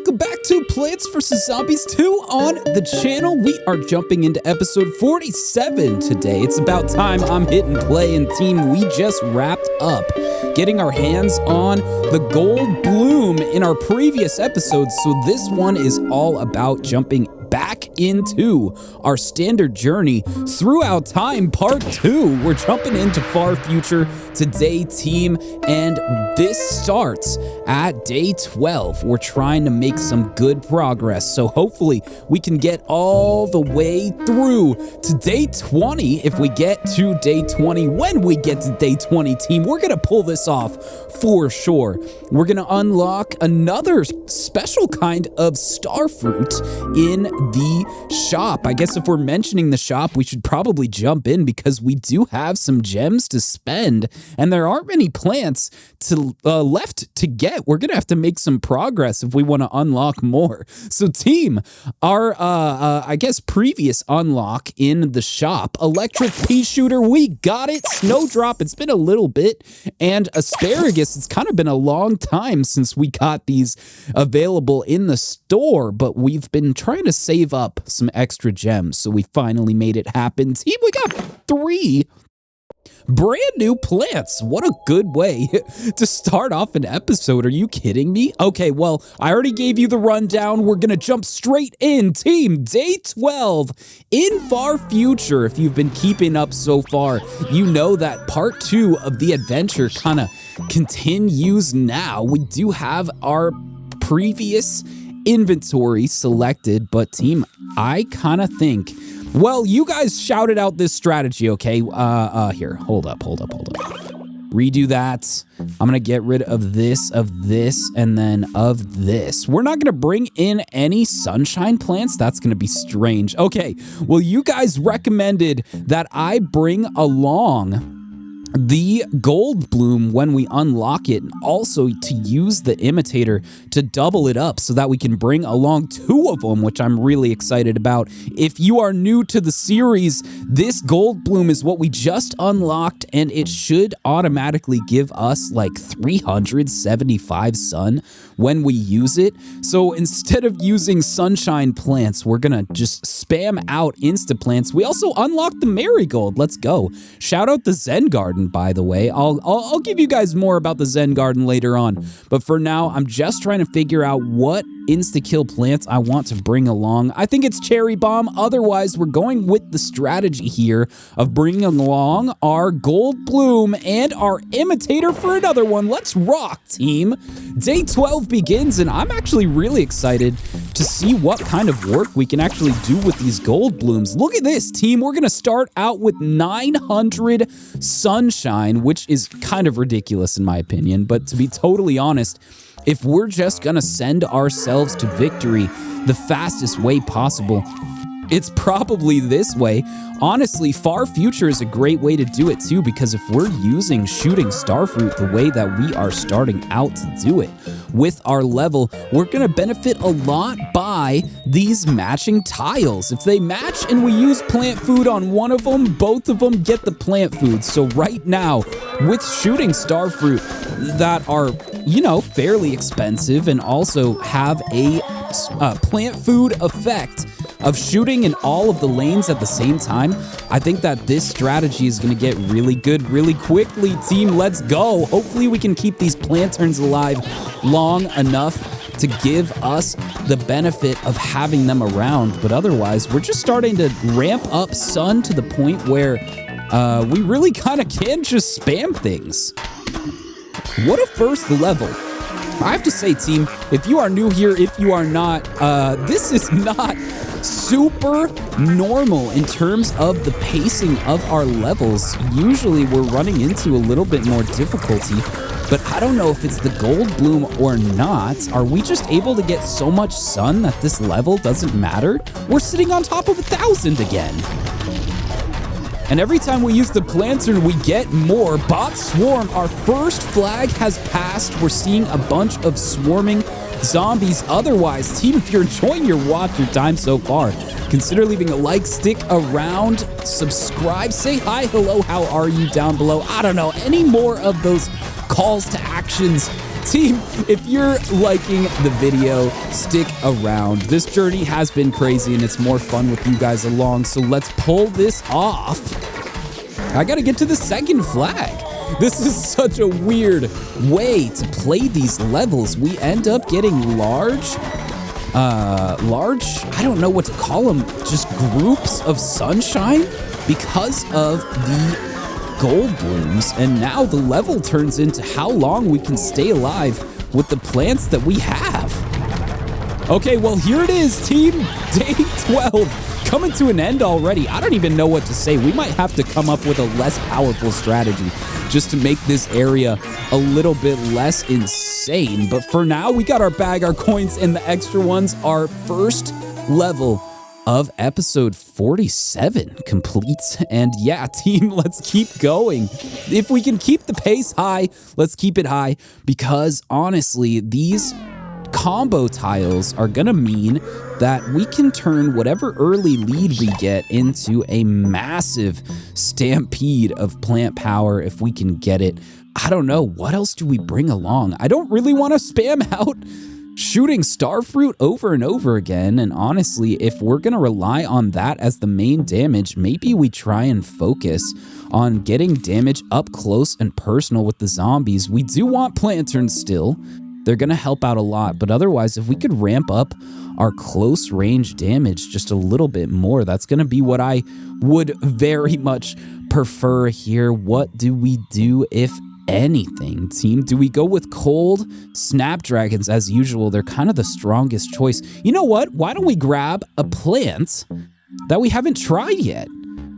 welcome back to Plants vs. Zombies 2 on the channel. We are jumping into episode 47 today. It's about time I'm hitting play, and team, we just wrapped up getting our hands on the gold bloom in our previous episodes, so this one is all about jumping back into our standard journey throughout time, part 2. We're jumping into far future today, team, and this starts at day 12. We're trying to make some good progress, so hopefully we can get all the way through to day 20. If we get to day 20, when we get to day 20, team, we're gonna pull this off for sure. We're gonna unlock another special kind of star fruit in the shop. I guess if we're mentioning the shop, we should probably jump in because we do have some gems to spend, and there aren't many plants to left to get. We're gonna have to make some progress if we want to unlock more. So team, our I guess previous unlock in the shop, electric pea shooter, we got it. Snowdrop, it's been a little bit, and asparagus, it's kind of been a long time since we got these available in the store, but we've been trying to save up some extra gems, so we finally made it happen. Team, we got 3 brand new plants. What a good way to start off an episode. Are you kidding me? Okay, well, I already gave you the rundown. We're gonna jump straight in. Team, day 12 in far future. If you've been keeping up so far, you know that part 2 of the adventure kind of continues now. We do have our previous inventory selected, but team, I kind of think, well, you guys shouted out this strategy, okay? Here, hold up. Redo that. I'm gonna get rid of this, and then of this. We're not gonna bring in any sunshine plants. That's gonna be strange. Okay, well, you guys recommended that I bring along the gold bloom when we unlock it, and also to use the imitator to double it up so that we can bring along 2 of them, which I'm really excited about. If you are new to the series, this gold bloom is what we just unlocked, and it should automatically give us like 375 sun when we use it. So instead of using sunshine plants, we're gonna just spam out insta plants. We also unlocked the marigold. Let's go. Shout out the Zen Garden, by the way. I'll give you guys more about the Zen Garden later on, but for now, I'm just trying to figure out what insta-kill plants I want to bring along. I think it's Cherry Bomb. Otherwise, we're going with the strategy here of bringing along our gold bloom and our imitator for another one. Let's rock, team. Day 12 begins, and I'm actually really excited to see what kind of work we can actually do with these gold blooms. Look at this, team. We're gonna start out with 900 sunshine, which is kind of ridiculous in my opinion, but to be totally honest, if we're just gonna send ourselves to victory the fastest way possible, it's probably this way. Honestly, far future is a great way to do it too, because if we're using shooting starfruit the way that we are starting out to do it with our level, we're gonna benefit a lot by these matching tiles. If they match and we use plant food on one of them, both of them get the plant food. So right now, with shooting starfruit that are, you know, fairly expensive and also have a plant food effect of shooting in all of the lanes at the same time, I think that this strategy is going to get really good really quickly. Team, let's go. Hopefully we can keep these planterns alive long enough to give us the benefit of having them around, but otherwise we're just starting to ramp up sun to the point where we really kind of can just spam things. What a first level. I have to say, team, if you are new here, if you are not, this is not super normal in terms of the pacing of our levels. Usually we're running into a little bit more difficulty, but I don't know if it's the gold bloom or not. Are we just able to get so much sun that this level doesn't matter? We're sitting on top of 1,000 again. And every time we use the planter, we get more. Bot Swarm, our first flag has passed. We're seeing a bunch of swarming zombies. Otherwise, team, if you're enjoying your time so far, consider leaving a like, stick around, subscribe, say hi, hello, how are you down below. I don't know, any more of those calls to actions Team, if you're liking the video, stick around. This journey has been crazy and it's more fun with you guys along, so let's pull this off. I gotta get to the second flag. This is such a weird way to play these levels. We end up getting large, I don't know what to call them, just groups of sunshine because of the gold blooms, and now the level turns into how long we can stay alive with the plants that we have. Okay, well, here it is, team. Day 12 coming to an end already. I don't even know what to say. We might have to come up with a less powerful strategy just to make this area a little bit less insane. But for now, we got our bag, our coins, and the extra ones. Our first level of episode 47 complete. And yeah, team, let's keep going. If we can keep the pace high, let's keep it high, because honestly, these combo tiles are gonna mean that we can turn whatever early lead we get into a massive stampede of plant power if we can get it. I don't know, what else do we bring along? I don't really want to spam out shooting Starfruit over and over again, and honestly, if we're gonna rely on that as the main damage, maybe we try and focus on getting damage up close and personal with the zombies. We do want Planterns still. They're gonna help out a lot, but otherwise, if we could ramp up our close range damage just a little bit more, that's gonna be what I would very much prefer here. What do we do, if anything, team? Do we go with cold snapdragons as usual? They're kind of the strongest choice. You know what? Why don't we grab a plant that we haven't tried yet?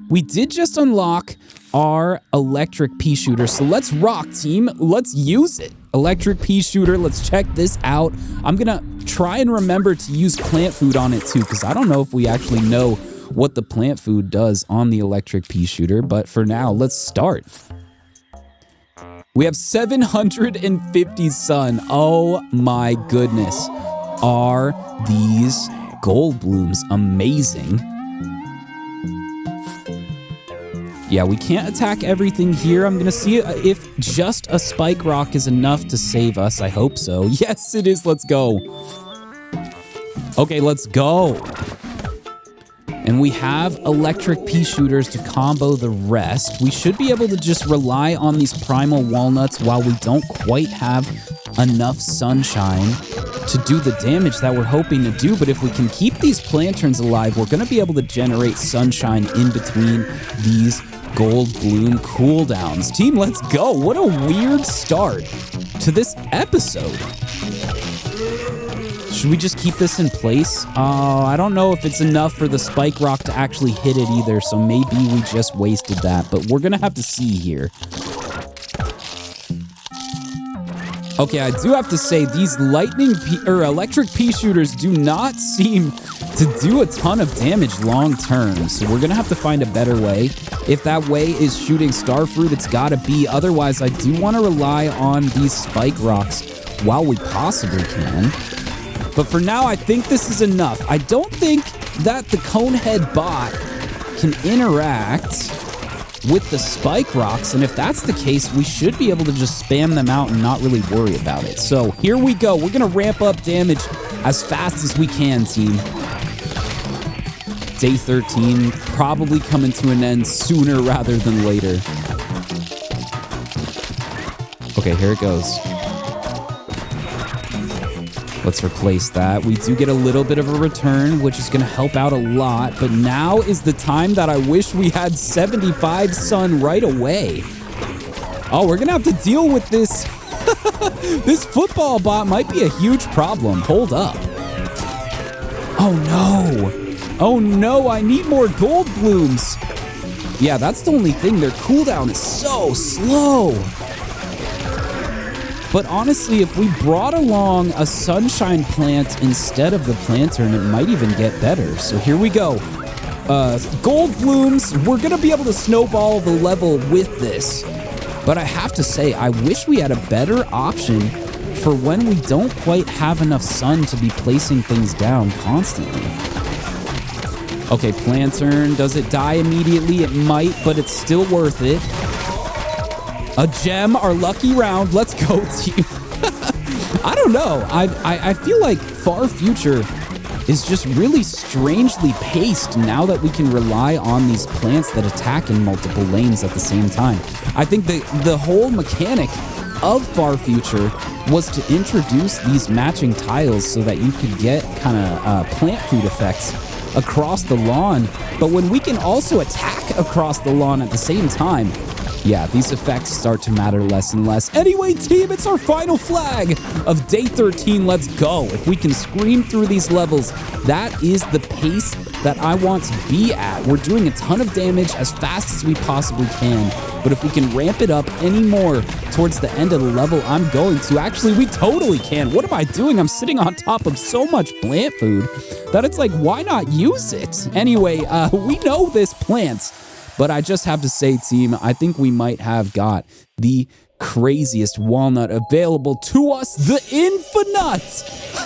We did just unlock our electric pea shooter, so let's rock, team. Let's use it. Electric pea shooter, let's check this out. I'm gonna try and remember to use plant food on it too, because I don't know if we actually know what the plant food does on the electric pea shooter, but for now, let's start. We have 750 sun. Oh my goodness. Are these gold blooms amazing? Yeah, we can't attack everything here. I'm gonna see if just a spike rock is enough to save us. I hope so. Yes, it is. Let's go. Okay, let's go. And we have electric pea shooters to combo the rest. We should be able to just rely on these primal walnuts while we don't quite have enough sunshine to do the damage that we're hoping to do. But if we can keep these planterns alive, we're going to be able to generate sunshine in between these gold bloom cooldowns. Team, let's go. What a weird start to this episode. Should we just keep this in place? I don't know if it's enough for the spike rock to actually hit it either, so maybe we just wasted that, but we're gonna have to see here. Okay, I do have to say, these electric pea shooters do not seem to do a ton of damage long term, so we're gonna have to find a better way. If that way is shooting Starfruit, it's gotta be. Otherwise, I do want to rely on these spike rocks while we possibly can. But for now, I think this is enough. I don't think that the Conehead bot can interact with the spike rocks, and if that's the case, we should be able to just spam them out and not really worry about it. So here we go. We're gonna ramp up damage as fast as we can, team. Day 13, probably coming to an end sooner rather than later. Okay, here it goes. Let's replace that. We do get a little bit of a return, which is going to help out a lot. But now is the time that I wish we had 75 sun right away. Oh, we're going to have to deal with this. This football bot might be a huge problem. Hold up. Oh, no. Oh, no. I need more gold blooms. Yeah, that's the only thing. Their cooldown is so slow. But honestly, if we brought along a sunshine plant instead of the plantern, it might even get better. So here we go. Gold blooms, we're going to be able to snowball the level with this. But I have to say, I wish we had a better option for when we don't quite have enough sun to be placing things down constantly. Okay, plantern, does it die immediately? It might, but it's still worth it. A gem, our lucky round. Let's go, team. I don't know. I feel like Far Future is just really strangely paced now that we can rely on these plants that attack in multiple lanes at the same time. I think the whole mechanic of Far Future was to introduce these matching tiles so that you could get kind of plant food effects across the lawn. But when we can also attack across the lawn at the same time, yeah, these effects start to matter less and less. Anyway, team, it's our final flag of day 13. Let's go. If we can scream through these levels, that is the pace that I want to be at. We're doing a ton of damage as fast as we possibly can, but if we can ramp it up any more towards the end of the level, I'm going to. Actually, we totally can. What am I doing? I'm sitting on top of so much plant food that it's like, why not use it? Anyway, we know this plants. But I just have to say, team, I think we might have got the craziest walnut available to us. The Infinite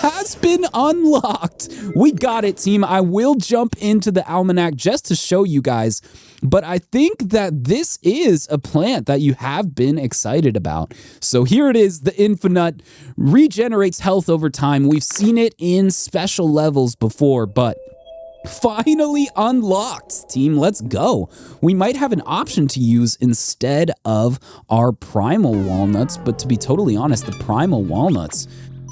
has been unlocked. We got it, team. I will jump into the almanac just to show you guys. But I think that this is a plant that you have been excited about. So here it is. The Infinite regenerates health over time. We've seen it in special levels before, but finally unlocked, team. Let's go. We might have an option to use instead of our primal walnuts, but to be totally honest, the primal walnuts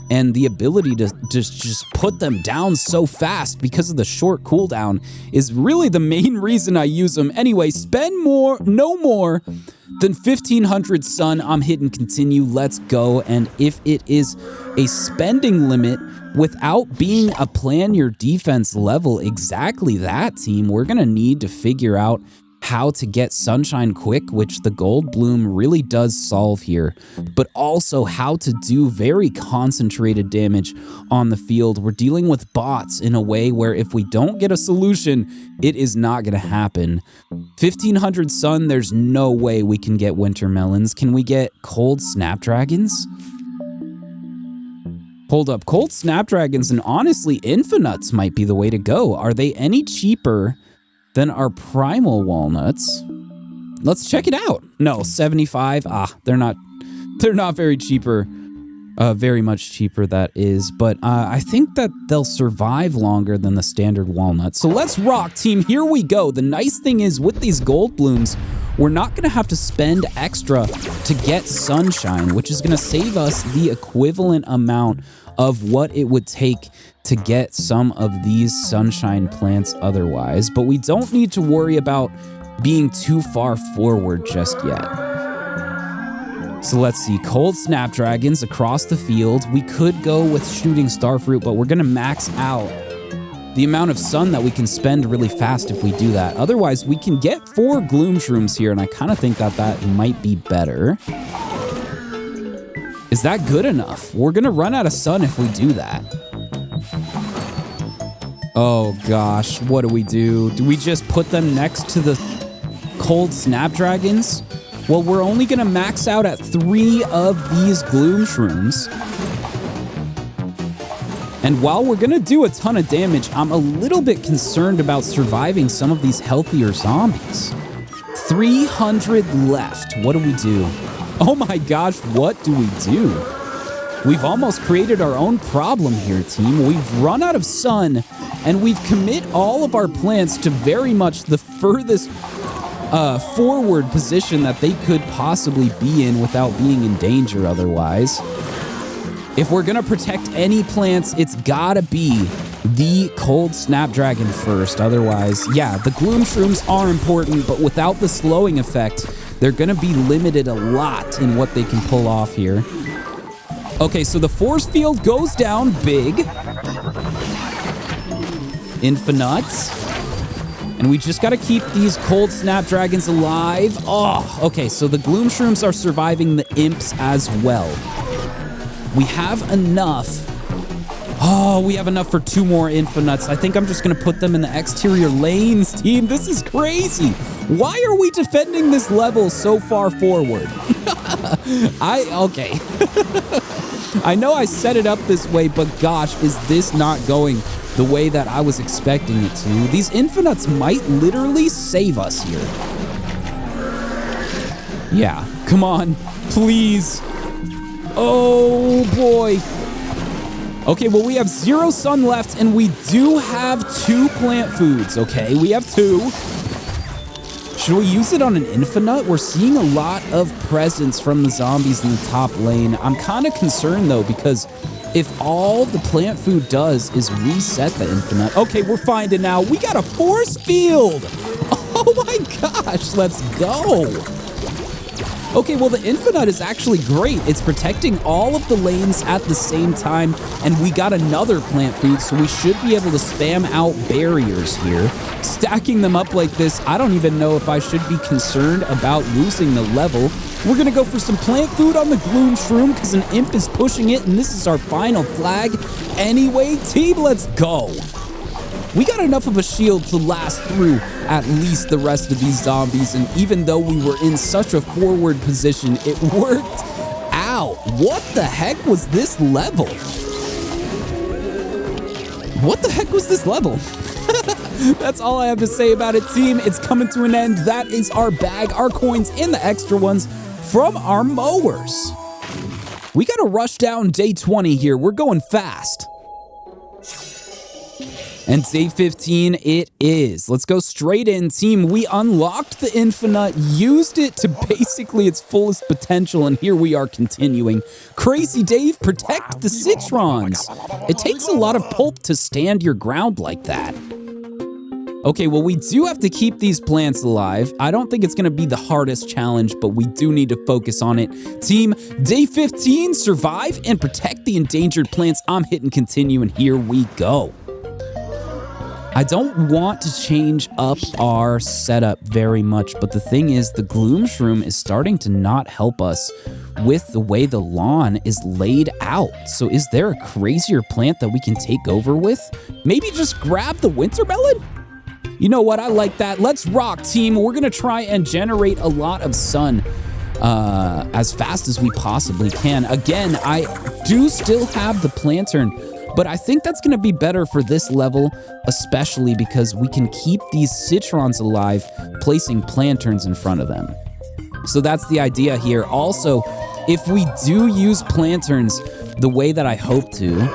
and the ability to just put them down so fast because of the short cooldown is really the main reason I use them. Anyway, spend no more than 1,500 sun. I'm hitting continue. Let's go. And if it is a spending limit without being a plan your defense level, exactly that, team, we're going to need to figure out how to get Sunshine quick, which the Gold Bloom really does solve here, but also how to do very concentrated damage on the field. We're dealing with bots in a way where if we don't get a solution, it is not going to happen. 1,500 sun, there's no way we can get winter melons. Can we get cold snapdragons? Hold up, cold snapdragons and honestly infinites might be the way to go. Are they any cheaper than our primal walnuts? Let's check it out. No, 75. They're not very cheaper. Very much cheaper, that is. But I think that they'll survive longer than the standard walnut. So let's rock, team. Here we go. The nice thing is with these gold blooms, we're not going to have to spend extra to get sunshine, which is going to save us the equivalent amount of what it would take to get some of these sunshine plants otherwise. But we don't need to worry about being too far forward just yet. So let's see, cold snapdragons across the field. We could go with shooting starfruit, but we're going to max out the amount of sun that we can spend really fast if we do that. Otherwise, we can get 4 gloom shrooms here, and I kind of think that that might be better. Is that good enough? We're going to run out of sun if we do that. Oh gosh, what do we do? Do we just put them next to the cold snapdragons? Well, we're only going to max out at 3 of these gloom shrooms. And while we're going to do a ton of damage, I'm a little bit concerned about surviving some of these healthier zombies. 300 left. What do we do? Oh my gosh, what do we do? We've almost created our own problem here, team. We've run out of sun, and we've commit all of our plants to very much the furthest forward position that they could possibly be in without being in danger otherwise. If we're going to protect any plants, it's got to be the cold snapdragon first. Otherwise, yeah, the gloom shrooms are important, but without the slowing effect, they're going to be limited a lot in what they can pull off here. Okay, so the force field goes down big. Infinites. And we just got to keep these cold snapdragons alive. Oh, okay, so the gloom shrooms are surviving the imps as well. We have enough. Oh, we have enough for 2 more infinites. I think I'm just going to put them in the exterior lanes, team. This is crazy. Why are we defending this level so far forward? Okay. I know I set it up this way, but gosh, is this not going the way that I was expecting it to? These infinites might literally save us here. Yeah, come on, please. Oh, boy. Okay, well, we have 0 sun left, and we do have 2 plant foods, okay? We have 2. Should we use it on an Infinite? We're seeing a lot of presence from the zombies in the top lane. I'm kind of concerned, though, because if all the plant food does is reset the Infinite... Okay, we're finding now. We got a force field! Oh my gosh, let's go! Okay, well, the Infinite is actually great. It's protecting all of the lanes at the same time, and we got another plant food, so we should be able to spam out barriers here. Stacking them up like this, I don't even know if I should be concerned about losing the level. We're gonna go for some plant food on the Gloom Shroom because an imp is pushing it, and this is our final flag. Anyway, team, let's go. We got enough of a shield to last through at least the rest of these zombies, and even though we were in such a forward position, it worked out. What the heck was this level? What the heck was this level? That's all I have to say about it, team. It's coming to an end. That is our bag, our coins, and the extra ones from our mowers. We got to rush down day 20 here. We're going fast. And day 15 it is. Let's go straight in, team. We unlocked the Infinite, used it to basically its fullest potential, and here we are continuing. Crazy Dave, protect the Citrons. It takes a lot of pulp to stand your ground like that. Okay, well, we do have to keep these plants alive. I don't think it's going to be the hardest challenge, but we do need to focus on it. Team, day 15, survive and protect the endangered plants. I'm hitting continue, and here we go. I don't want to change up our setup very much, but the thing is, the Gloom Shroom is starting to not help us with the way the lawn is laid out. So is there a crazier plant that we can take over with? Maybe just grab the Winter Melon? You know what? I like that. Let's rock, team. We're going to try and generate a lot of sun as fast as we possibly can. Again, I do still have the Plantern, but I think that's going to be better for this level, especially because we can keep these Citrons alive, placing Planterns in front of them. So that's the idea here. Also, if we do use Planterns the way that I hope to,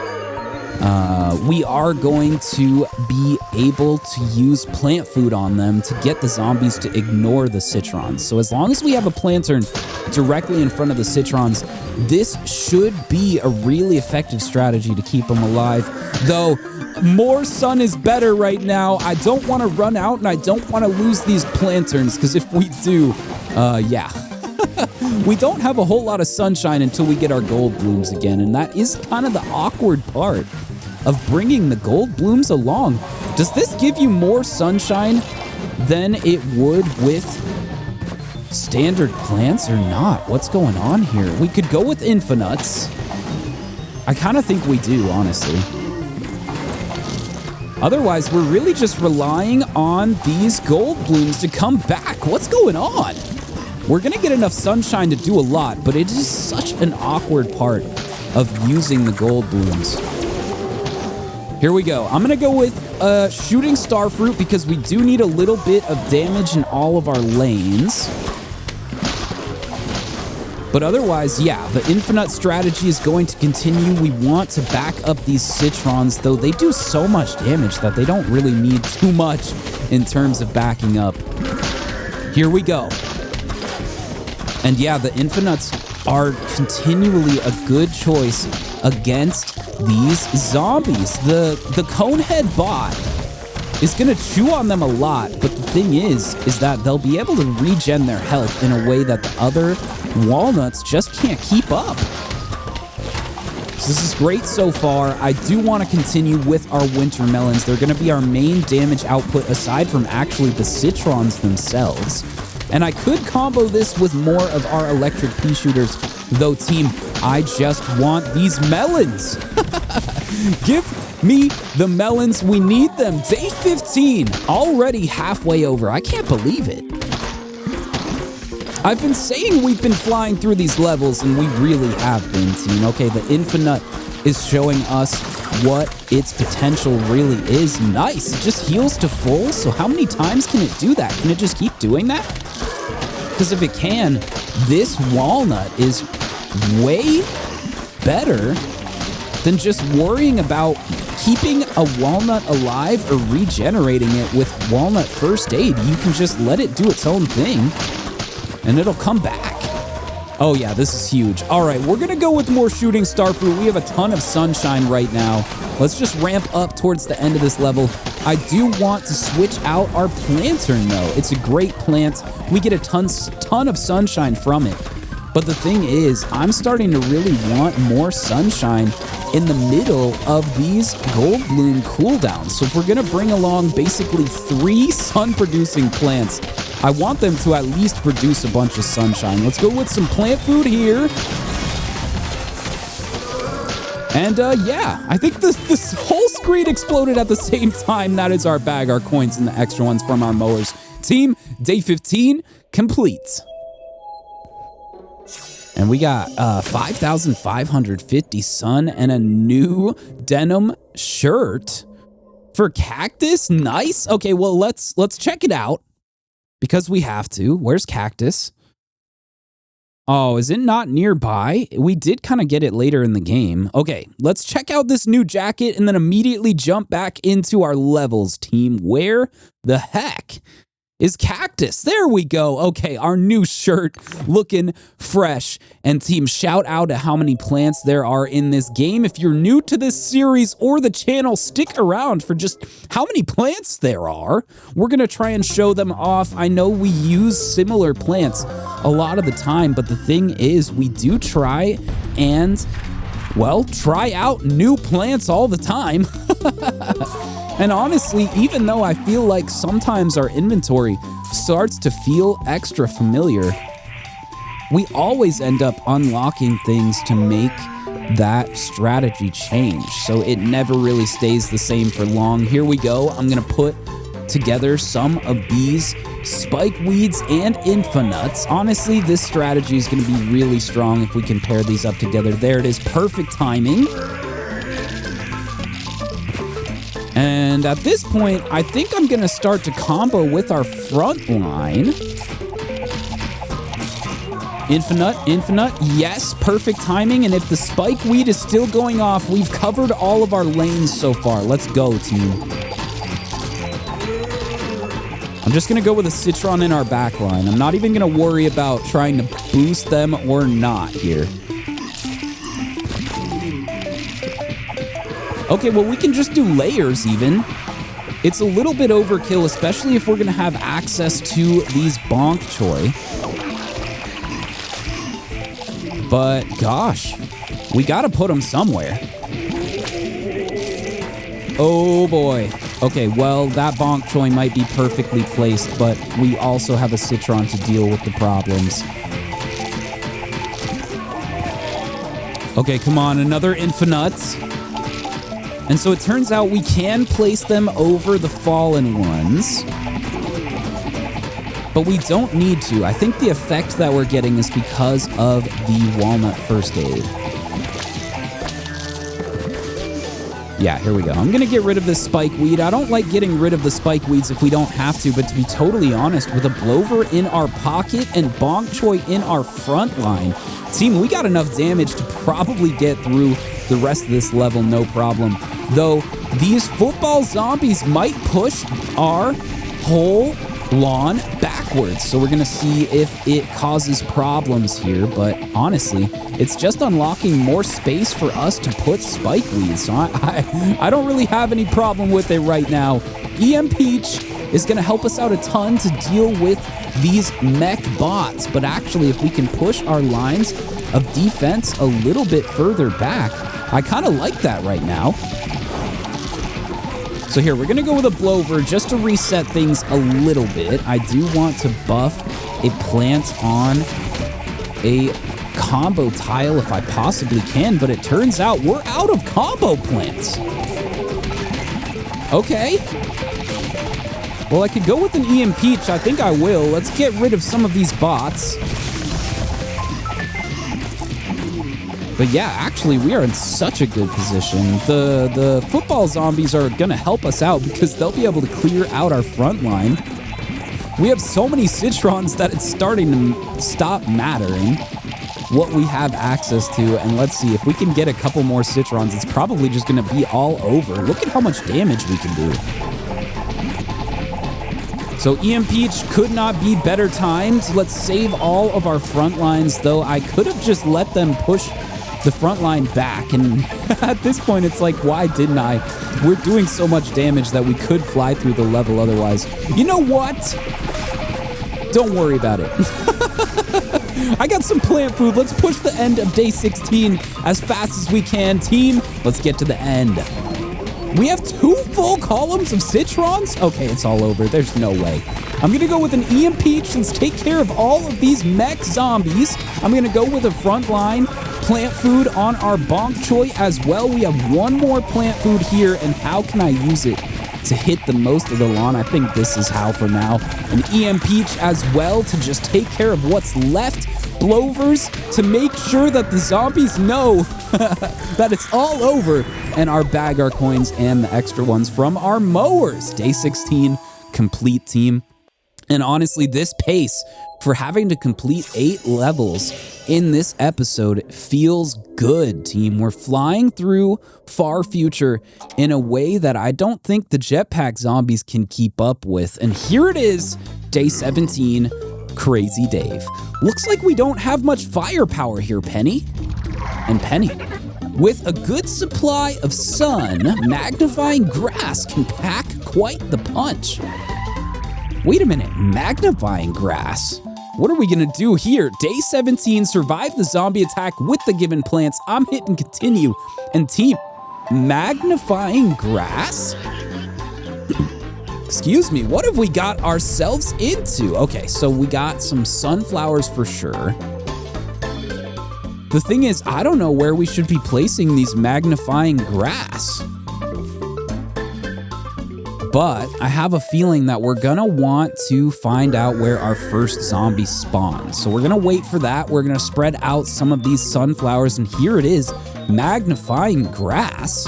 we are going to be able to use plant food on them to get the zombies to ignore the Citrons. So as long as we have a Plantern directly in front of the Citrons, this should be a really effective strategy to keep them alive. Though, more sun is better right now. I don't want to run out, and I don't want to lose these Planterns, because if we do, yeah. We don't have a whole lot of sunshine until we get our gold blooms again, and that is kind of the awkward part of bringing the gold blooms along. Does this give you more sunshine than it would with standard plants or not? What's going on here? We could go with Infinites. I kind of think we do, honestly. Otherwise, we're really just relying on these gold blooms to come back. What's going on? We're going to get enough sunshine to do a lot, but it is such an awkward part of using the gold blooms. Here we go. I'm going to go with Shooting Starfruit because we do need a little bit of damage in all of our lanes. But otherwise, yeah, the Infinite strategy is going to continue. We want to back up these Citrons, though they do so much damage that they don't really need too much in terms of backing up. Here we go. And yeah, the Infinites are continually a good choice against these zombies. The Conehead bot is going to chew on them a lot, but the thing is that they'll be able to regen their health in a way that the other walnuts just can't keep up. So this is great so far. I do want to continue with our winter melons. They're going to be our main damage output aside from actually the Citrons themselves. And I could combo this with more of our electric pea shooters, though, team, I just want these melons. Give me the melons. We need them. Day 15, already halfway over. I can't believe it. I've been saying we've been flying through these levels, and we really have been, team. Okay, the Infinite is showing us what its potential really is. Nice. It just heals to full, so how many times can it do that? Can it just keep doing that? Because if it can, this walnut is way better than just worrying about keeping a walnut alive or regenerating it with walnut first aid. You can just let it do its own thing, and it'll come back. Oh yeah, this is huge. All right, we're gonna go with more shooting star fruit. We have a ton of sunshine right now. Let's just ramp up towards the end of this level. I do want to switch out our Plantern though. It's a great plant. We get a ton of sunshine from it. But the thing is, I'm starting to really want more sunshine in the middle of these gold bloom cooldowns. So if we're gonna bring along basically 3 sun-producing plants, I want them to at least produce a bunch of sunshine. Let's go with some plant food here. And yeah, I think this whole screen exploded at the same time. That is our bag, our coins, and the extra ones from our mowers. Team, day 15, complete. And we got 5,550 sun and a new denim shirt for Cactus. Nice. Okay, well, let's check it out because we have to. Where's Cactus? Oh, is it not nearby? We did kind of get it later in the game. Okay, let's check out this new jacket and then immediately jump back into our levels, team. Where the heck is Cactus? There we go. Okay, our new shirt looking fresh. And team, shout out to how many plants there are in this game. If you're new to this series or the channel, stick around for just how many plants there are. We're gonna try and show them off. I know we use similar plants a lot of the time, but the thing is, we do try and, well, try out new plants all the time. And honestly, even though I feel like sometimes our inventory starts to feel extra familiar, we always end up unlocking things to make that strategy change. So it never really stays the same for long. Here we go. I'm going to put together some of these spike weeds and infinuts. Honestly, this strategy is going to be really strong if we can pair these up together. There it is. Perfect timing. And at this point, I think I'm going to start to combo with our front line. Infinite, yes, perfect timing. And if the spike weed is still going off, we've covered all of our lanes so far. Let's go, team. I'm just going to go with a Citron in our back line. I'm not even going to worry about trying to boost them or not here. Okay, well, we can just do layers even. It's a little bit overkill, especially if we're going to have access to these Bonk Choy. But gosh, we got to put them somewhere. Oh boy. Okay, well, that Bonk Choy might be perfectly placed, but we also have a Citron to deal with the problems. Okay, come on, another Infinite. And so it turns out we can place them over the fallen ones, but we don't need to. I think the effect that we're getting is because of the walnut first aid. Yeah, here we go. I'm going to get rid of this spike weed. I don't like getting rid of the spike weeds if we don't have to, but to be totally honest, with a Blover in our pocket and Bonk Choy in our front line, team, we got enough damage to probably get through the rest of this level, no problem. Though these football zombies might push our whole lawn backwards. So we're going to see if it causes problems here. But honestly, it's just unlocking more space for us to put spike weeds. So I don't really have any problem with it right now. EM Peach is going to help us out a ton to deal with these mech bots. But actually, if we can push our lines of defense a little bit further back, I kind of like that right now. So here, we're going to go with a Blover just to reset things a little bit. I do want to buff a plant on a combo tile if I possibly can, but it turns out we're out of combo plants. Okay. Well, I could go with an EM Peach. I think I will. Let's get rid of some of these bots. But yeah, actually, we are in such a good position. The football zombies are going to help us out because they'll be able to clear out our front line. We have so many Citrons that it's starting to stop mattering. what we have access to. And let's see, if we can get a couple more Citrons, it's probably just going to be all over. Look at how much damage we can do. So EMPeach could not be better timed. Let's save all of our front lines, though. I could have just let them push the front line back. And at this point, it's like, why didn't I? We're doing so much damage that we could fly through the level otherwise. You know what? Don't worry about it. I got some plant food. Let's push the end of day 16 as fast as we can. Team, let's get to the end. We have 2 full columns of Citrons? Okay, it's all over. There's no way. I'm going to go with an EMPeach. Let's take care of all of these mech zombies. I'm going to go with a front line plant food on our Bonk Choy as well. We have 1 more plant food here, and how can I use it to hit the most of the lawn? I think this is how for now. An EMPeach as well to just take care of what's left. Blowers to make sure that the zombies know that it's all over, and our bag our coins and the extra ones from our mowers. Day 16 complete, team. And honestly, this pace for having to complete 8 levels in this episode feels good, team. We're flying through far future in a way that I don't think the jetpack zombies can keep up with. And here it is, day 17, Crazy Dave. Looks like we don't have much firepower here, Penny. And Penny, with a good supply of sun, magnifying grass can pack quite the punch. Wait a minute, magnifying grass? What are we gonna do here? Day 17, survive the zombie attack with the given plants. I'm hitting continue. And team, magnifying grass? Excuse me, what have we got ourselves into? Okay, so we got some sunflowers for sure. The thing is, I don't know where we should be placing these magnifying grass. But I have a feeling that we're gonna want to find out where our first zombie spawns. So we're gonna wait for that. We're gonna spread out some of these sunflowers, and here it is, magnifying grass.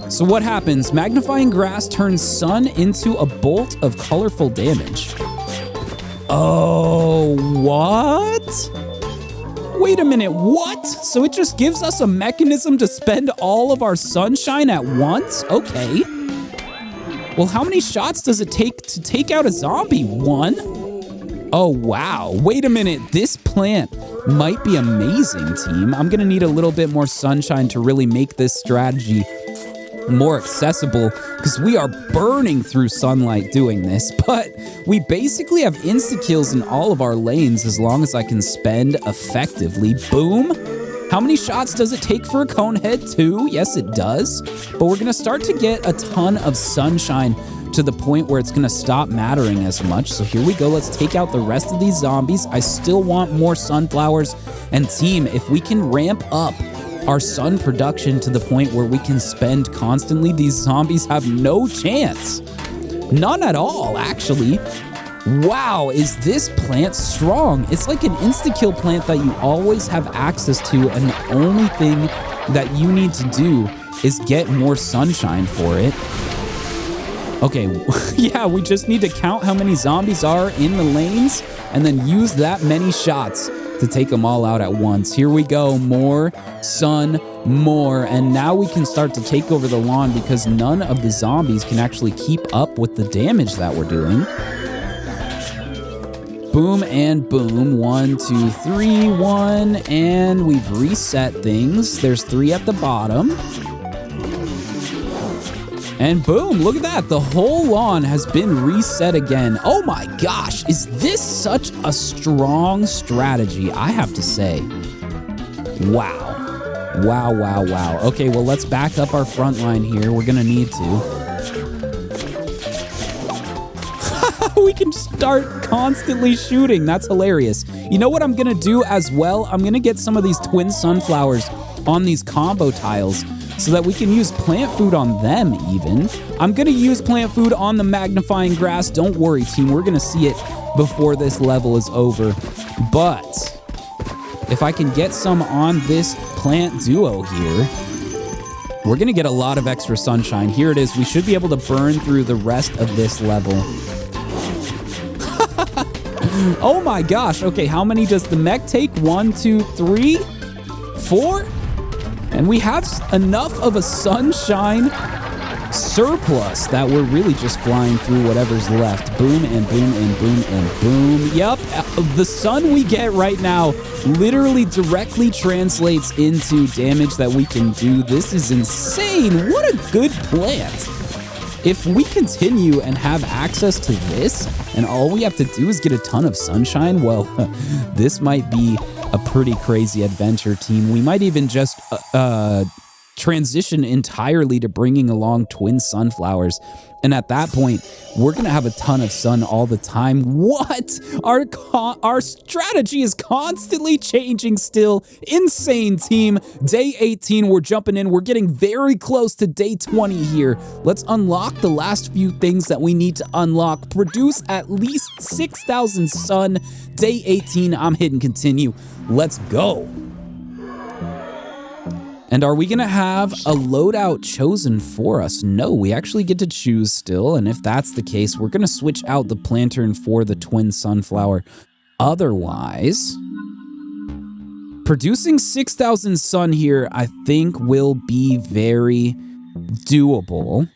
So what happens? Magnifying grass turns sun into a bolt of colorful damage. Oh, what? Wait a minute, what? So it just gives us a mechanism to spend all of our sunshine at once? Okay. Well, how many shots does it take to take out a zombie? 1? Oh, wow. Wait a minute. This plant might be amazing, team. I'm going to need a little bit more sunshine to really make this strategy more accessible, because we are burning through sunlight doing this, but we basically have insta-kills in all of our lanes as long as I can spend effectively. Boom. How many shots does it take for a conehead? 2? Yes, it does. But we're going to start to get a ton of sunshine to the point where it's going to stop mattering as much. So here we go. Let's take out the rest of these zombies. I still want more sunflowers. And team, if we can ramp up our sun production to the point where we can spend constantly, these zombies have no chance. None at all, actually. Wow, is this plant strong? It's like an insta-kill plant that you always have access to, and the only thing that you need to do is get more sunshine for it. Okay, yeah, we just need to count how many zombies are in the lanes and then use that many shots to take them all out at once. Here we go, more sun, more, and now we can start to take over the lawn because none of the zombies can actually keep up with the damage that we're doing. Boom and boom, 1, 2, 3, 1, and we've reset things. There's 3 at the bottom. And boom, look at that. The whole lawn has been reset again. Oh my gosh, is this such a strong strategy, I have to say. Wow. Wow, wow, wow. Okay, well, let's back up our front line here. We're gonna need to. We can start constantly shooting. That's hilarious. You know what I'm gonna do as well? I'm gonna get some of these twin sunflowers on these combo tiles so that we can use plant food on them even. I'm gonna use plant food on the magnifying grass. Don't worry, team, we're gonna see it before this level is over. But if I can get some on this plant duo here, we're gonna get a lot of extra sunshine. Here it is. We should be able to burn through the rest of this level. Oh my gosh. Okay, how many does the mech take? 1, 2, 3, 4? And we have enough of a sunshine surplus that we're really just flying through whatever's left. Boom and boom and boom and boom. Yep, the sun we get right now literally directly translates into damage that we can do. This is insane. What a good plant. If we continue and have access to this, and all we have to do is get a ton of sunshine, well, this might be a pretty crazy adventure, team. We might even just transition entirely to bringing along twin sunflowers. And at that point, we're going to have a ton of sun all the time. What? Our strategy is constantly changing still. Insane, team. Day 18, we're jumping in. We're getting very close to day 20 here. Let's unlock the last few things that we need to unlock. Produce at least 6,000 sun. Day 18, I'm hitting continue. Let's go. And are we going to have a loadout chosen for us? No, we actually get to choose still. And if that's the case, we're going to switch out the Plantern for the twin sunflower. Otherwise, producing 6,000 sun here, I think will be very doable.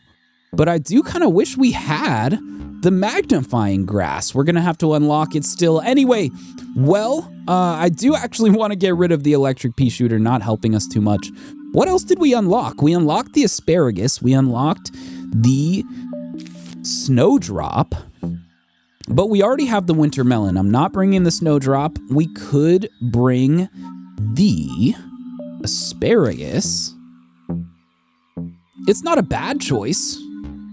But I do kind of wish we had the magnifying grass. We're going to have to unlock it still. Anyway, well, I do actually want to get rid of the electric pea shooter, not helping us too much. What else did we unlock? We unlocked the asparagus. We unlocked the snowdrop. But we already have the winter melon. I'm not bringing the snowdrop. We could bring the asparagus. It's not a bad choice.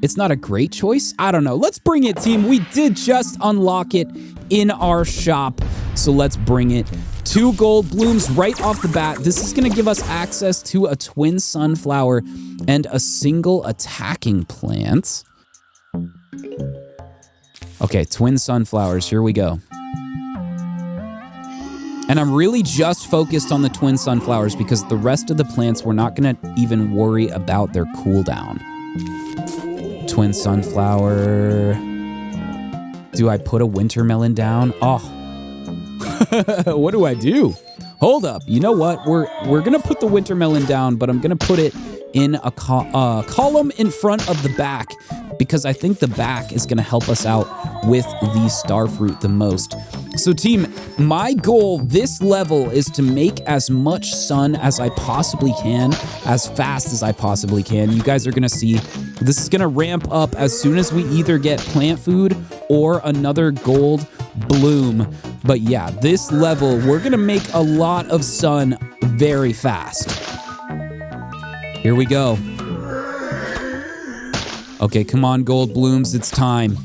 It's not a great choice. I don't know. Let's bring it, team. We did just unlock it in our shop. So let's bring it. 2 gold blooms right off the bat. This is going to give us access to a twin sunflower and a single attacking plant. Okay, twin sunflowers. Here we go. And I'm really just focused on the twin sunflowers because the rest of the plants, we're not going to even worry about their cooldown. Twin sunflower. Do I put a winter melon down? Oh, what do I do? Hold up. You know what? We're gonna put the winter melon down, but I'm gonna put it in a column in front of the back because I think the back is gonna help us out with the starfruit the most. So team, my goal this level is to make as much sun as I possibly can, as fast as I possibly can. You guys are gonna see this is gonna ramp up as soon as we either get plant food or another gold bloom. But yeah, this level, we're gonna make a lot of sun very fast. Here we go. Okay, come on, gold blooms, it's time.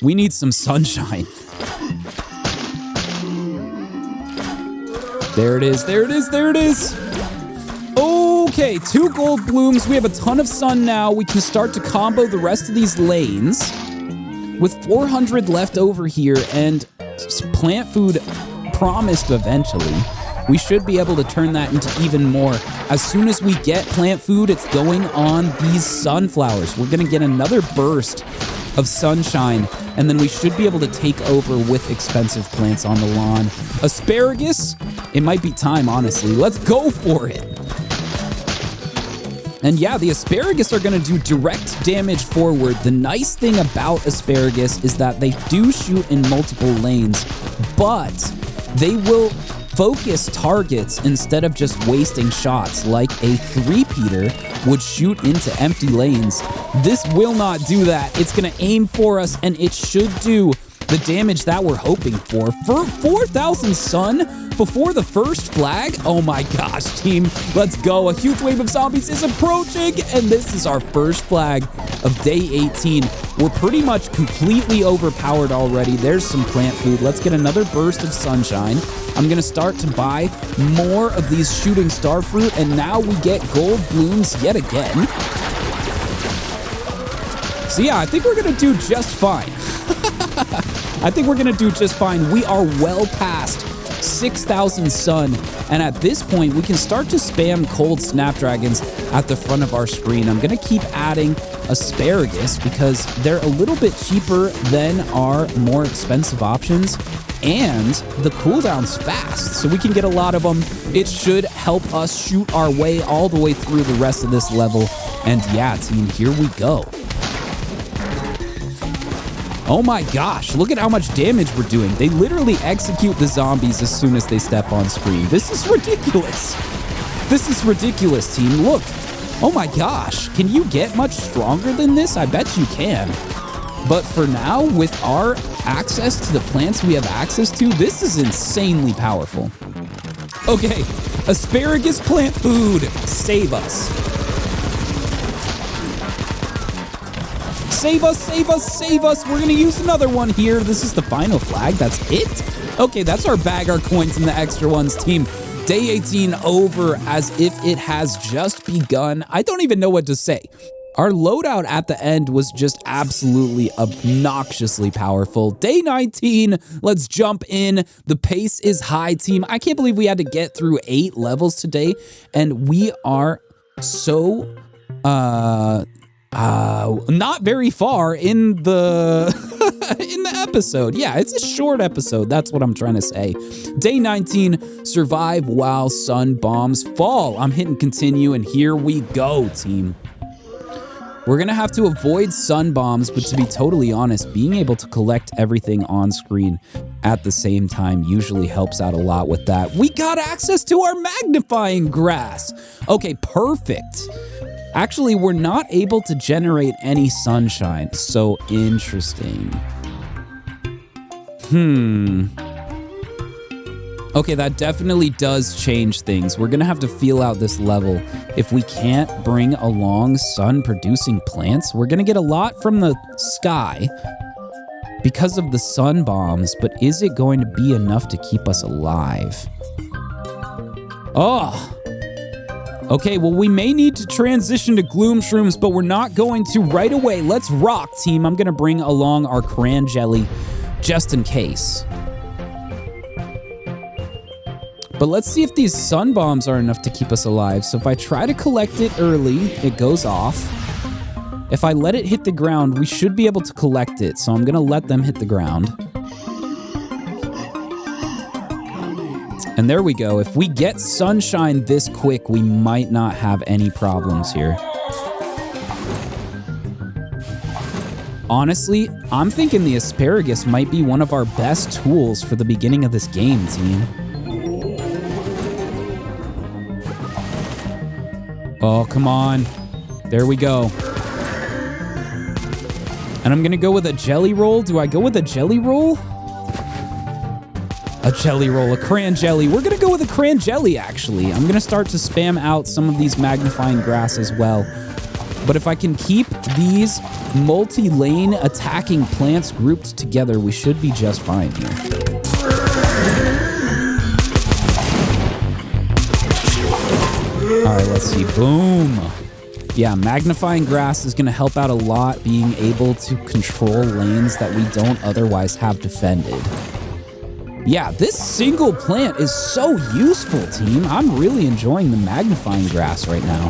We need some sunshine. There it is, there it is, there it is. Okay, 2 gold blooms. We have a ton of sun now. We can start to combo the rest of these lanes. With 400 left over here and plant food promised eventually, we should be able to turn that into even more. As soon as we get plant food, it's going on these sunflowers. We're going to get another burst of sunshine, and then we should be able to take over with expensive plants on the lawn. Asparagus, it might be time, honestly. Let's go for it. And yeah, the asparagus are going to do direct damage forward. The nice thing about asparagus is that they do shoot in multiple lanes, but they will focus targets instead of just wasting shots like a 3-peater would shoot into empty lanes. This will not do that. It's going to aim for us, and it should do the damage that we're hoping for. For 4,000 sun before the first flag? Oh my gosh, team. Let's go. A huge wave of zombies is approaching, and this is our first flag of day 18. We're pretty much completely overpowered already. There's some plant food. Let's get another burst of sunshine. I'm going to start to buy more of these shooting starfruit, and now we get gold blooms yet again. So yeah, I think we're going to do just fine. I think we're going to do just fine. We are well past 6,000 sun, and at this point, we can start to spam cold snapdragons. at the front of our screen. I'm going to keep adding asparagus because they're a little bit cheaper than our more expensive options, and the cooldown's fast, so we can get a lot of them. It should help us shoot our way all the way through the rest of this level. And yeah, team, here we go. Oh my gosh, look at how much damage we're doing. They literally execute the zombies as soon as they step on screen. This is ridiculous. This is ridiculous, team. Look. Oh my gosh, can you get much stronger than this? I bet you can. But for now, with our access to the plants we have access to, this is insanely powerful. Okay, asparagus plant food, save us. Save us, save us, save us. We're gonna use another one here. This is the final flag, that's it? Okay, that's our bag, our coins, and the extra ones, team. Day 18 over as if it has just begun. I don't even know what to say. Our loadout at the end was just absolutely obnoxiously powerful. Day 19, let's jump in. The pace is high, team. I can't believe we had to get through 8 levels today, and we are so not very far in the in the episode. Yeah, it's a short episode. That's what I'm trying to say. Day 19, survive while sun bombs fall. I'm hitting continue, and here we go, team. We're gonna have to avoid sun bombs, but to be totally honest, being able to collect everything on screen at the same time usually helps out a lot with that. We got access to our magnifying glass. Okay, perfect. Actually, we're not able to generate any sunshine, so interesting. Okay, that definitely does change things. We're gonna have to feel out this level. If we can't bring along sun-producing plants, we're gonna get a lot from the sky because of the sun bombs, but is it going to be enough to keep us alive? Oh! Okay, well, we may need to transition to Gloom Shrooms, but we're not going to right away. Let's rock, team. I'm gonna bring along our cran jelly just in case. But let's see if these sun bombs are enough to keep us alive. So if I try to collect it early, it goes off. If I let it hit the ground, we should be able to collect it. So I'm gonna let them hit the ground. And there we go. If we get sunshine this quick, we might not have any problems here. Honestly, I'm thinking the asparagus might be one of our best tools for the beginning of this game, team. Oh, come on. There we go. And I'm gonna go with a jelly roll. Do I go with a jelly roll? A jelly roll, a cran jelly. We're gonna go with a cran jelly, actually. I'm gonna start to spam out some of these magnifying grass as well. But if I can keep these multi-lane attacking plants grouped together, we should be just fine here. All right, let's see. Boom. Yeah, magnifying grass is gonna help out a lot, being able to control lanes that we don't otherwise have defended. Yeah, this single plant is so useful, team. I'm really enjoying the magnifying grass right now.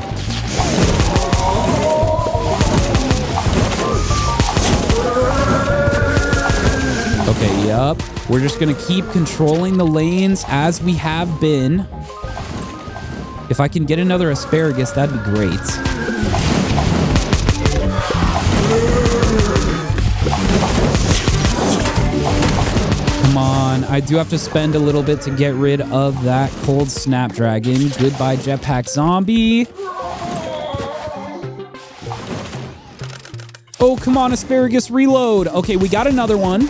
Okay, yup. We're just gonna keep controlling the lanes as we have been. If I can get another asparagus, that'd be great. Come on, I do have to spend a little bit to get rid of that cold snapdragon. Goodbye, jetpack zombie. Oh, come on, asparagus, reload. Okay, we got another one.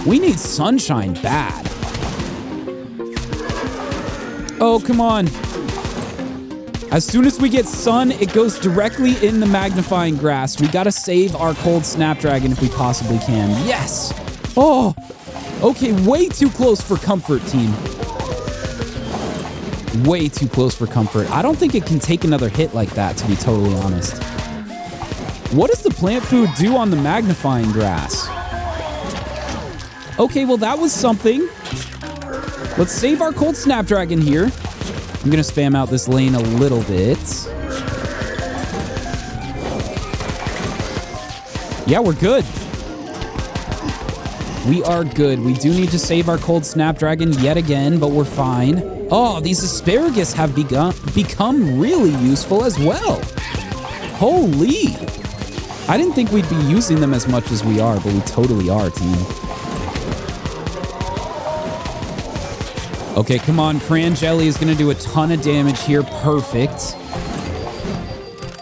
We need sunshine bad. Oh, come on. As soon as we get sun, it goes directly in the magnifying grass. We gotta save our cold snapdragon if we possibly can. Yes! Oh! Okay, way too close for comfort, team. Way too close for comfort. I don't think it can take another hit like that, to be totally honest. What does the plant food do on the magnifying grass? Okay, well, that was something. Let's save our cold snapdragon here. I'm gonna spam out this lane a little bit. Yeah, we're good. We are good. We do need to save our Cold Snapdragon yet again, but we're fine. Oh, these asparagus have become really useful as well. Holy. I didn't think we'd be using them as much as we are, but we totally are, team. Okay, come on. Cran Jelly is going to do a ton of damage here. Perfect.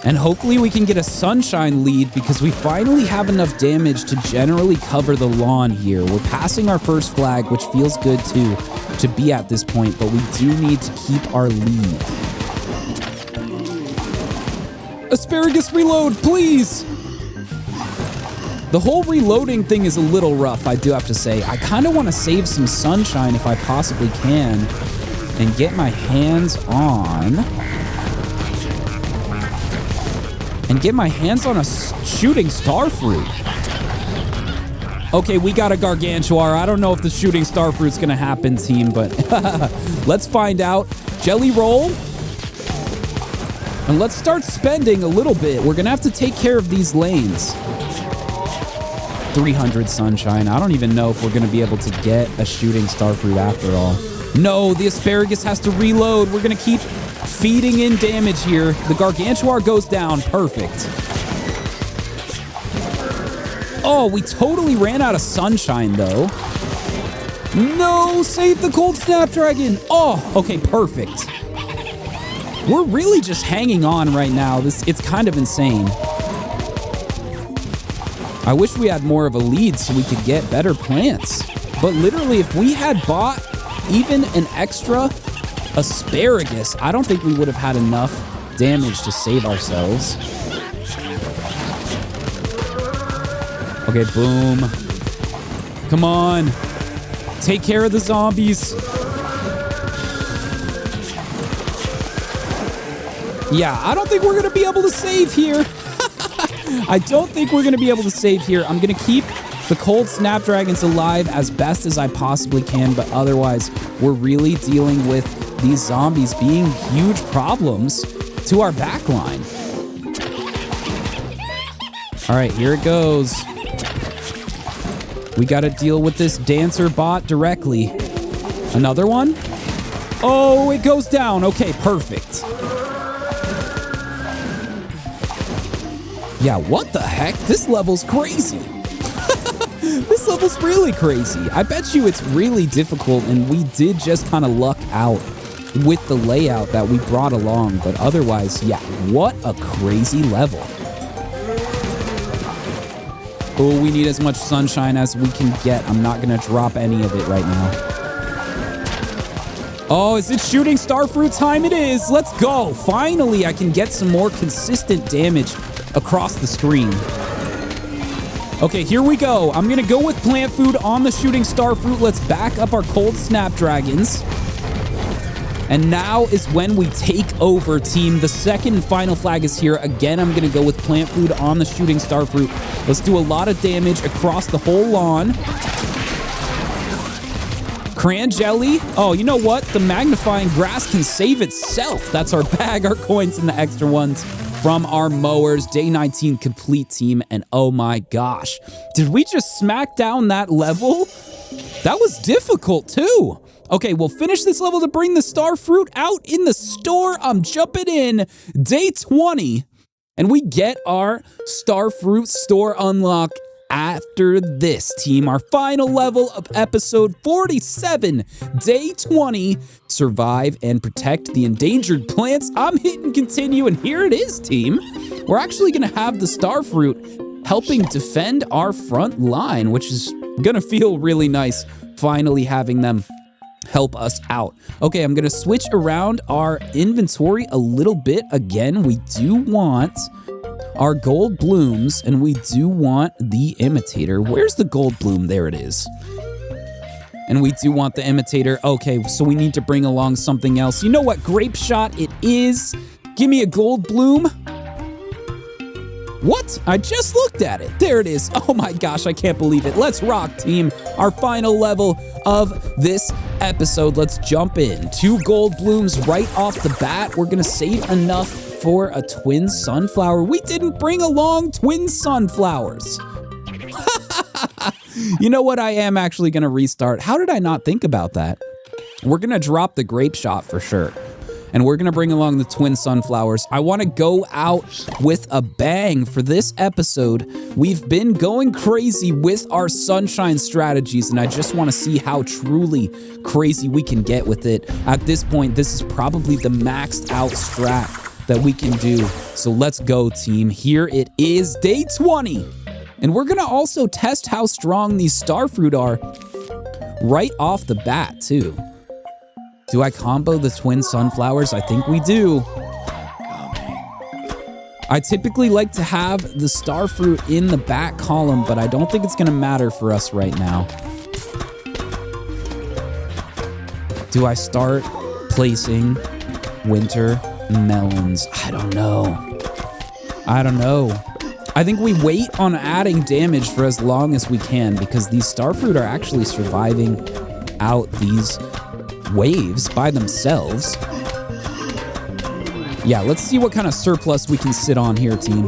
And hopefully we can get a Sunshine lead because we finally have enough damage to generally cover the lawn here. We're passing our first flag, which feels good too, to be at this point, but we do need to keep our lead. Asparagus reload, please! The whole reloading thing is a little rough, I do have to say. I kind of want to save some Sunshine if I possibly can and get my hands on... a shooting Starfruit. Okay, we got a Gargantuar. I don't know if the shooting Starfruit's gonna happen, team, but let's find out. Jelly Roll. And let's start spending a little bit. We're gonna have to take care of these lanes. 300 Sunshine. I don't even know if we're gonna be able to get a shooting Starfruit after all. No, the asparagus has to reload. We're gonna keep feeding in damage here. The Gargantuar goes down. Perfect. Oh, we totally ran out of Sunshine, though. No, save the Cold Snapdragon. Oh, okay, perfect. We're really just hanging on right now. It's kind of insane. I wish we had more of a lead so we could get better plants. But literally, if we had bought even an extra asparagus, I don't think we would have had enough damage to save ourselves. Okay, boom. Come on. Take care of the zombies. Yeah, I don't think we're going to be able to save here. I don't think we're going to be able to save here. I'm going to keep the Cold Snapdragons alive as best as I possibly can, but otherwise, we're really dealing with these zombies being huge problems to our backline. All right, here it goes. We got to deal with this Dancer bot directly. Another one? Oh, it goes down. Okay, perfect. Yeah, what the heck? This level's crazy. This level's really crazy. I bet you it's really difficult, and we did just kind of luck out with the layout that we brought along, but otherwise, yeah, what a crazy level. Oh, we need as much Sunshine as we can get. I'm not going to drop any of it right now. Oh, is it shooting Starfruit time? It is. Let's go. Finally, I can get some more consistent damage across the screen. Okay, here we go. I'm going to go with plant food on the shooting Starfruit. Let's back up our Cold Snapdragons. And now is when we take over, team. The second and final flag is here. Again, I'm going to go with plant food on the shooting Starfruit. Let's do a lot of damage across the whole lawn. Cran Jelly. Oh, you know what? The magnifying grass can save itself. That's our bag, our coins, and the extra ones from our mowers. Day 19 complete, team. And oh my gosh, did we just smack down that level? That was difficult too. Okay, we'll finish this level to bring the Starfruit out in the store. I'm jumping in day 20, and we get our Starfruit store unlock after this, team. Our final level of episode 47, day 20, survive and protect the endangered plants. I'm hitting continue, and here it is, team. We're actually going to have the Starfruit helping defend our front line, which is going to feel really nice finally having them help us out. Okay, I'm gonna switch around our inventory a little bit. Again, we do want our gold blooms, and we do want the imitator. Where's the gold bloom? There it is. And we do want the imitator. Okay, so we need to bring along something else. You know what? Grape shot it is. Give me a gold bloom. What? I just looked at it. There it is. Oh my gosh, I can't believe it. Let's rock, team. Our final level of this episode. Let's jump in. 2 gold blooms right off the bat. We're going to save enough for a twin sunflower. We didn't bring along twin sunflowers. You know what? I am actually going to restart. How did I not think about that? We're going to drop the grape shot for sure. And we're going to bring along the twin sunflowers. I want to go out with a bang for this episode. We've been going crazy with our sunshine strategies, and I just want to see how truly crazy we can get with it. At this point, this is probably the maxed out strat that we can do. So let's go, team. Here it is, day 20. And we're going to also test how strong these starfruit are right off the bat, too. Do I combo the twin sunflowers? I think we do. I typically like to have the starfruit in the back column, but I don't think it's going to matter for us right now. Do I start placing winter melons? I don't know. I think we wait on adding damage for as long as we can because these starfruit are actually surviving out these waves by themselves. Yeah, let's see what kind of surplus we can sit on here, team.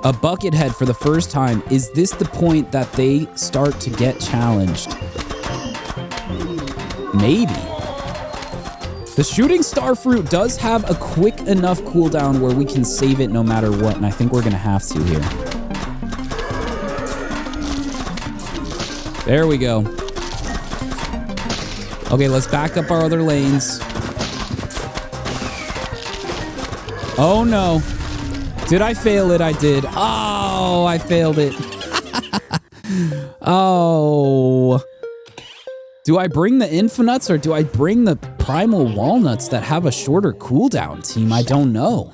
A bucket head for the first time. Is this the point that they start to get challenged? Maybe. The shooting starfruit does have a quick enough cooldown where we can save it no matter what, and I think we're gonna have to here. There we go. Okay, let's back up our other lanes. Oh no. Did I fail it? I did. Oh, I failed it. Oh. Do I bring the Infinites or do I bring the Primal Walnuts that have a shorter cooldown, team? I don't know.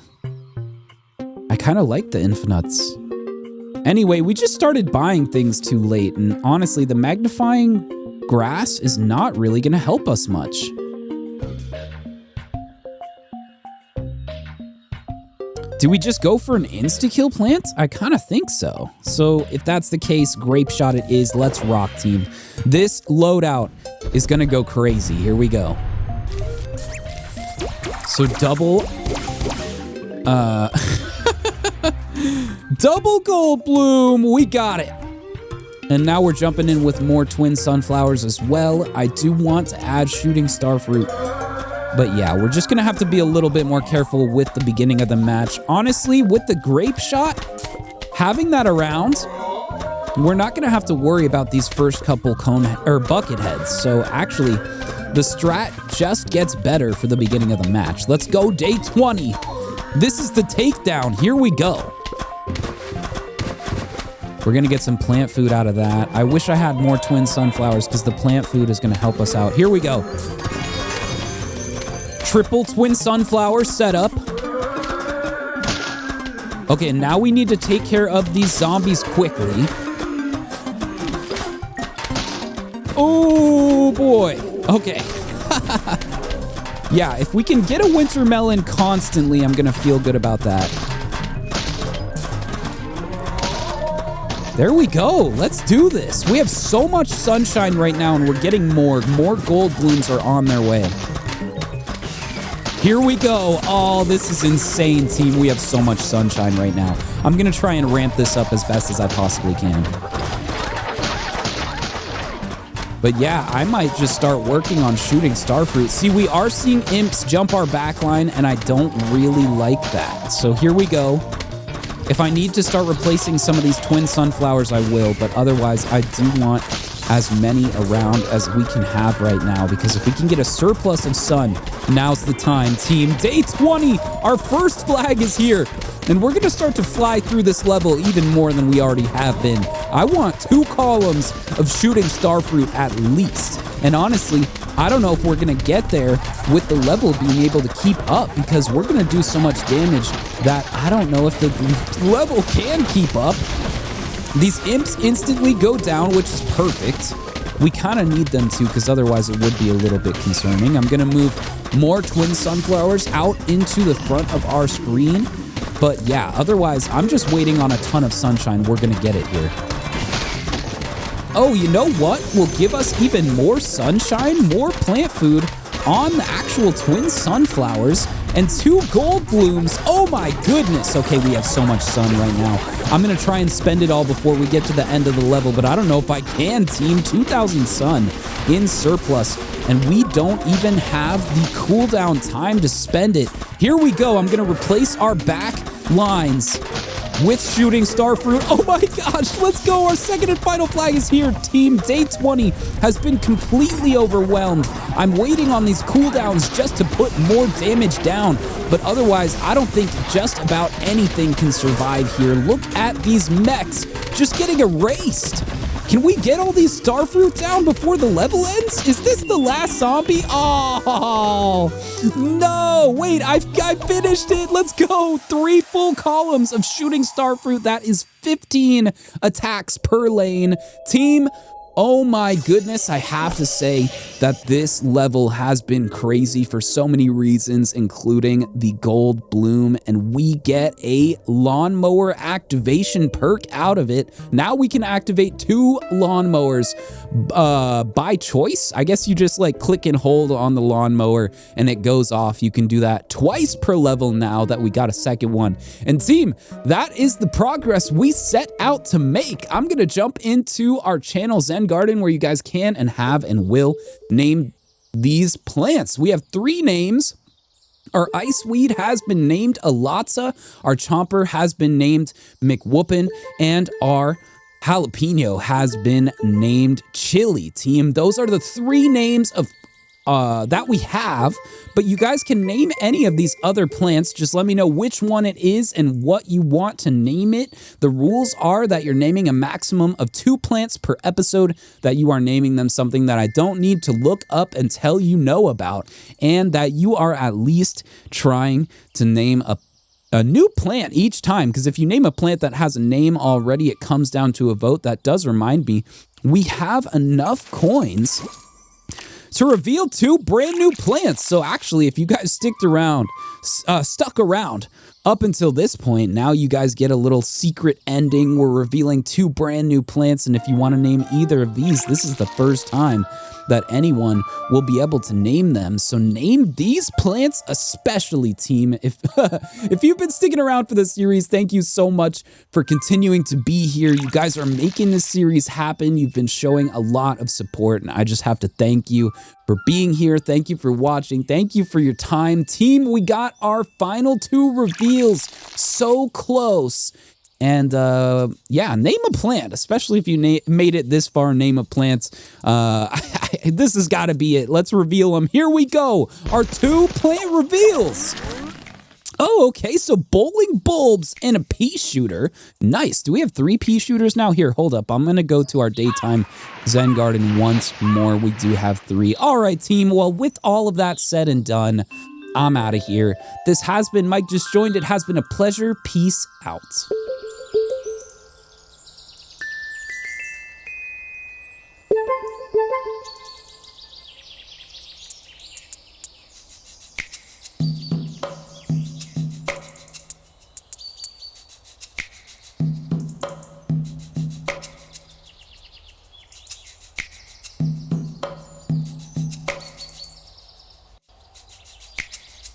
I kind of like the Infinites. Anyway, we just started buying things too late, and honestly, the magnifying grass is not really going to help us much. Do we just go for an insta-kill plant? I kind of think so. So if that's the case, grape shot it is. Let's rock, team. This loadout is going to go crazy. Here we go. So double gold bloom. We got it. And now we're jumping in with more twin sunflowers as well. I do want to add shooting starfruit. But yeah, we're just going to have to be a little bit more careful with the beginning of the match. Honestly, with the grape shot, having that around, we're not going to have to worry about these first couple bucket heads. So actually, the strat just gets better for the beginning of the match. Let's go, day 20. This is the takedown. Here we go. We're going to get some plant food out of that. I wish I had more twin sunflowers because the plant food is going to help us out. Here we go. Triple twin sunflower setup. Okay, now we need to take care of these zombies quickly. Oh, boy. Okay. Yeah, if we can get a winter melon constantly, I'm going to feel good about that. There we go. Let's do this. We have so much sunshine right now, and we're getting more. More gold blooms are on their way. Here we go. Oh, this is insane, team. We have so much sunshine right now. I'm going to try and ramp this up as best as I possibly can. But yeah, I might just start working on shooting starfruit. See, we are seeing imps jump our backline, and I don't really like that. So here we go. If I need to start replacing some of these twin sunflowers, I will, but otherwise I do want as many around as we can have right now, because if we can get a surplus of sun, now's the time, team. Day 20, our first flag is here, and we're going to start to fly through this level even more than we already have been. I want 2 columns of shooting starfruit at least, and honestly, I don't know if we're going to get there with the level being able to keep up, because we're going to do so much damage that I don't know if the level can keep up. These imps instantly go down, which is perfect. We kind of need them to, because otherwise it would be a little bit concerning. I'm going to move more twin sunflowers out into the front of our screen. But yeah, otherwise, I'm just waiting on a ton of sunshine. We're going to get it here. Oh, you know what will give us even more sunshine, more plant food on the actual twin sunflowers, and 2 gold blooms. Oh my goodness. Okay, we have so much sun right now. I'm going to try and spend it all before we get to the end of the level, but I don't know if I can, team. 2,000 sun in surplus, and we don't even have the cooldown time to spend it. Here we go. I'm going to replace our back lines with shooting star fruit. Oh my gosh, let's go. Our second and final flag is here, team. Day 20 has been completely overwhelmed. I'm waiting on these cooldowns just to put more damage down, but otherwise, I don't think just about anything can survive here. Look at these mechs just getting erased. Can we get all these star fruit down before the level ends? Is this the last zombie? Oh, no. Wait, I finished it. Let's go. 3 full columns of shooting star fruit. That is 15 attacks per lane. Team, oh my goodness, I have to say that this level has been crazy for so many reasons, including the gold bloom, and we get a lawnmower activation perk out of it. Now we can activate 2 lawnmowers by choice. I guess you just like click and hold on the lawnmower and it goes off. You can do that twice per level now that we got a second one. And team, that is the progress we set out to make. I'm gonna jump into our channel Zen Garden, where you guys can and have and will name these plants. We have 3 names. Our iceweed has been named Alatza, our chomper has been named McWhoopin, and our jalapeno has been named Chili. Team, those are the 3 names of that we have, but you guys can name any of these other plants. Just let me know which one it is and what you want to name it. The rules are that you're naming a maximum of 2 plants per episode, that you are naming them something that I don't need to look up and tell you know about, and that you are at least trying to name a new plant each time, because if you name a plant that has a name already, it comes down to a vote. That does remind me, we have enough coins to reveal 2 brand new plants. So actually, if you guys stuck around up until this point, now you guys get a little secret ending. We're revealing 2 brand new plants, and if you want to name either of these, this is the first time that anyone will be able to name them. So name these plants especially, team. If you've been sticking around for this series, thank you so much for continuing to be here. You guys are making this series happen. You've been showing a lot of support, and I just have to thank you for being here. Thank you for watching. Thank you for your time. Team, we got our final 2 reveals. So close. And yeah, name a plant, especially if you made it this far. Name a plant. This has got to be it. Let's reveal them. Here we go. Our 2 plant reveals. Oh, okay. So bowling bulbs and a pea shooter. Nice. Do we have 3 pea shooters now? Here, hold up. I'm going to go to our daytime Zen Garden once more. We do have 3. All right, team. Well, with all of that said and done, I'm out of here. This has been Mike Just Joined. It has been a pleasure. Peace out.